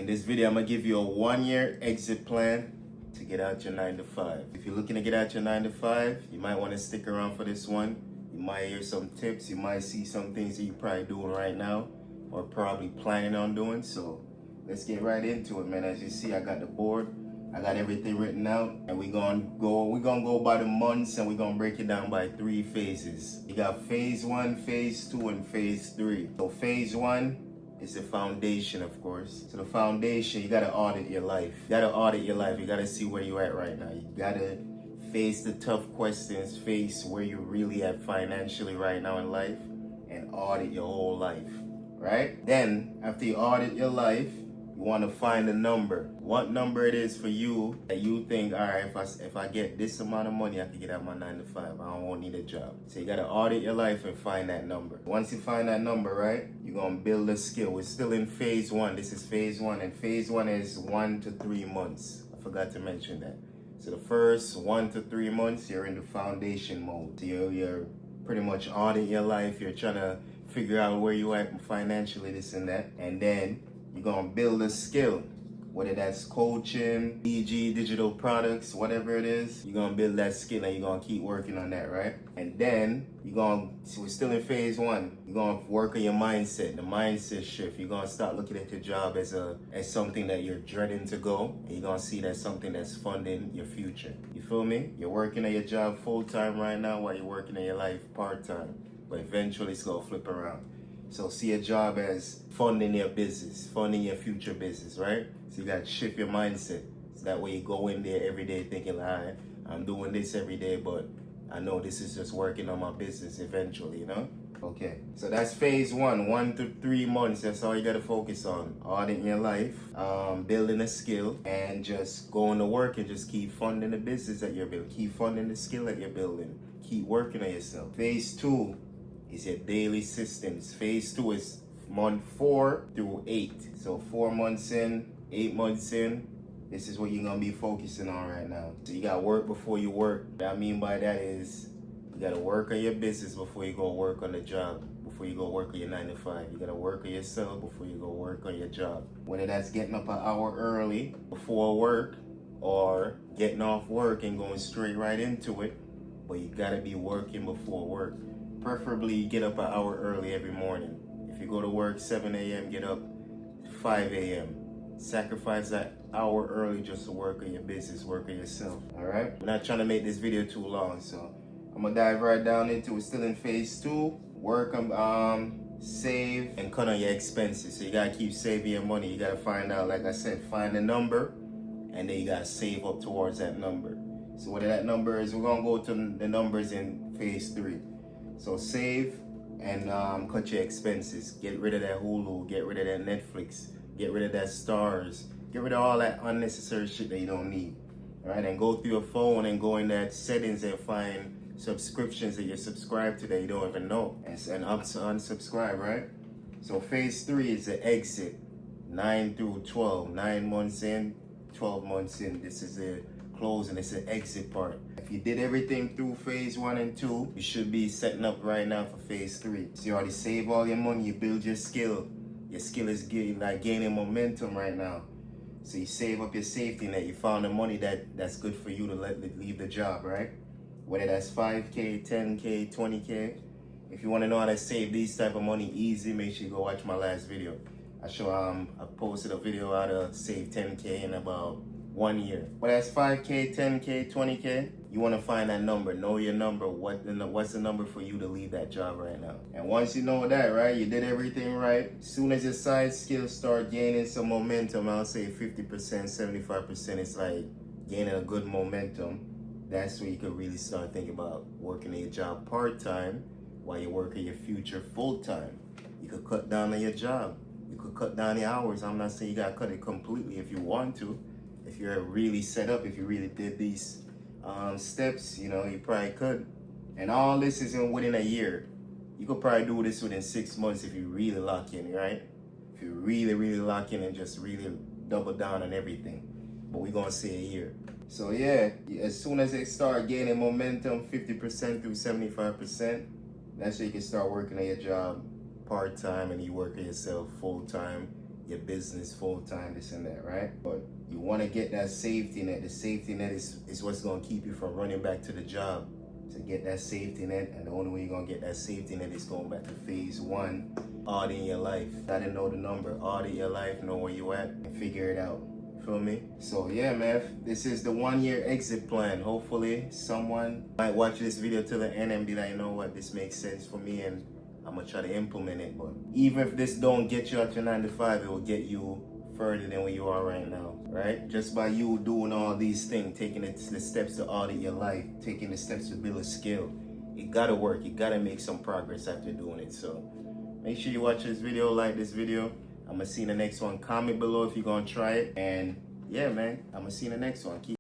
In this video, I'm gonna give you a 1-year exit plan to get out your 9 to 5. If you're looking to get out your 9 to 5, you might want to stick around for this one. You might hear some tips, you might see some things that you're probably doing right now or probably planning on doing. So let's get right into it, man. As you see, I got the board. I got everything written out, and we're gonna go by the months, and we're gonna break it down by 3 phases. You got phase 1, phase 2, and phase 3. So phase 1 is the foundation, of course. So the foundation, you gotta audit your life. You gotta see where you're at right now. You gotta face the tough questions, face where you're really at financially right now in life, and audit your whole life, right? Then, after you audit your life, you want to find a number. What number it is for you that you think, all right, if I get this amount of money, I can get out my 9 to 5. I won't need a job. So you got to audit your life and find that number. Once you find that number, right, you're going to build a skill. We're still in phase 1. This is phase 1, and phase 1 is 1 to 3 months. I forgot to mention that. So the first 1 to 3 months, you're in the foundation mode. So you're pretty much auditing your life. You're trying to figure out where you at financially, this and that. And then you're going to build a skill, whether that's coaching, e.g. digital products, whatever it is. You're going to build that skill and you're going to keep working on that, right? And then we're still in phase 1. You're going to work on your mindset, the mindset shift. You're going to start looking at your job as something that you're dreading to go. And you're going to see that something that's funding your future. You feel me? You're working at your job full-time right now while you're working in your life part-time. But eventually it's going to flip around. So see a job as funding your business, funding your future business, right? So you got to shift your mindset. So that way you go in there every day thinking, all right, I'm doing this every day, but I know this is just working on my business eventually, you know? Okay, so that's phase 1, 1 to 3 months. That's all you got to focus on. Auditing your life, building a skill, and just going to work and just keep funding the business that you're building. Keep funding the skill that you're building. Keep working on yourself. Phase 2 is your daily systems. Phase 2 is month 4 through 8. So 4 months in, 8 months in, this is what you're gonna be focusing on right now. So you gotta work before you work. What I mean by that is you gotta work on your business before you go work on the job, before you go work on your 9 to 5. You gotta work on yourself before you go work on your job. Whether that's getting up an hour early before work or getting off work and going straight right into it, but you gotta be working before work. Preferably get up an hour early every morning. If you go to work 7 a.m., get up 5 a.m. Sacrifice that hour early just to work on your business, work on yourself, all right? I'm not trying to make this video too long, so I'm gonna dive right down into it. Still in phase 2, work on, save, and cut on your expenses. So you gotta keep saving your money. You gotta find out, like I said, find a number, and then you gotta save up towards that number. So whatever that number is, we're gonna go to the numbers in phase 3. So save and cut your expenses. Get rid of that Hulu, get rid of that Netflix, get rid of that Stars, get rid of all that unnecessary shit that you don't need. All right, and go through your phone and go in that settings and find subscriptions that you're subscribed to that you don't even know, and unsubscribe, right? So phase 3 is the exit, 9 through 12, 9 months in, 12 months in. This is the closing, it's the exit part. If you did everything through phase 1 and 2, you should be setting up right now for phase 3. So you already save all your money, you build your skill. Your skill is gaining momentum right now. So you save up your safety net. You found the money that's good for you to leave the job, right? Whether that's 5K, 10K, 20K. If you want to know how to save these type of money easy, make sure you go watch my last video. I posted a video how to save 10K in about 1 year. But that's 5K, 10K, 20K. You want to find that number. Know your number. What's the number for you to leave that job right now? And once you know that, right, you did everything right. As soon as your side skills start gaining some momentum, I'll say 50%, 75%, it's like gaining a good momentum. That's where you could really start thinking about working at your job part-time while you work at your future full-time. You could cut down on your job. You could cut down the hours. I'm not saying you got to cut it completely if you want to. If you're really set up, if you really did these steps, you know, you probably could. And all this is within a year. You could probably do this within 6 months if you really lock in, right? If you really, really lock in and just really double down on everything. But we're going to say a year. So yeah, as soon as they start gaining momentum, 50% through 75%, that's when you can start working at your job part-time and you work at yourself full-time. your business full time, this and that, right? But you want to get that safety net. The safety net is what's going to keep you from running back to the job. So get that safety net, and the only way you're going to get that safety net is going back to phase one, audit your life. Gotta know the number, audit your life, know where you at, and figure it out. Feel me? So yeah, man, this is the 1 year exit plan. Hopefully someone might watch this video to the end and be like, you know what, this makes sense for me, and I'm gonna try to implement it. But even if this don't get you out your 9 to 5, it will get you further than where you are right now, right? Just by you doing all these things, taking the steps to audit your life, taking the steps to build a skill, it gotta work. You gotta make some progress after doing it. So make sure you watch this video, like this video. I'm gonna see you in the next one. Comment below if you're gonna try it. And yeah, man, I'm gonna see you in the next one. Keep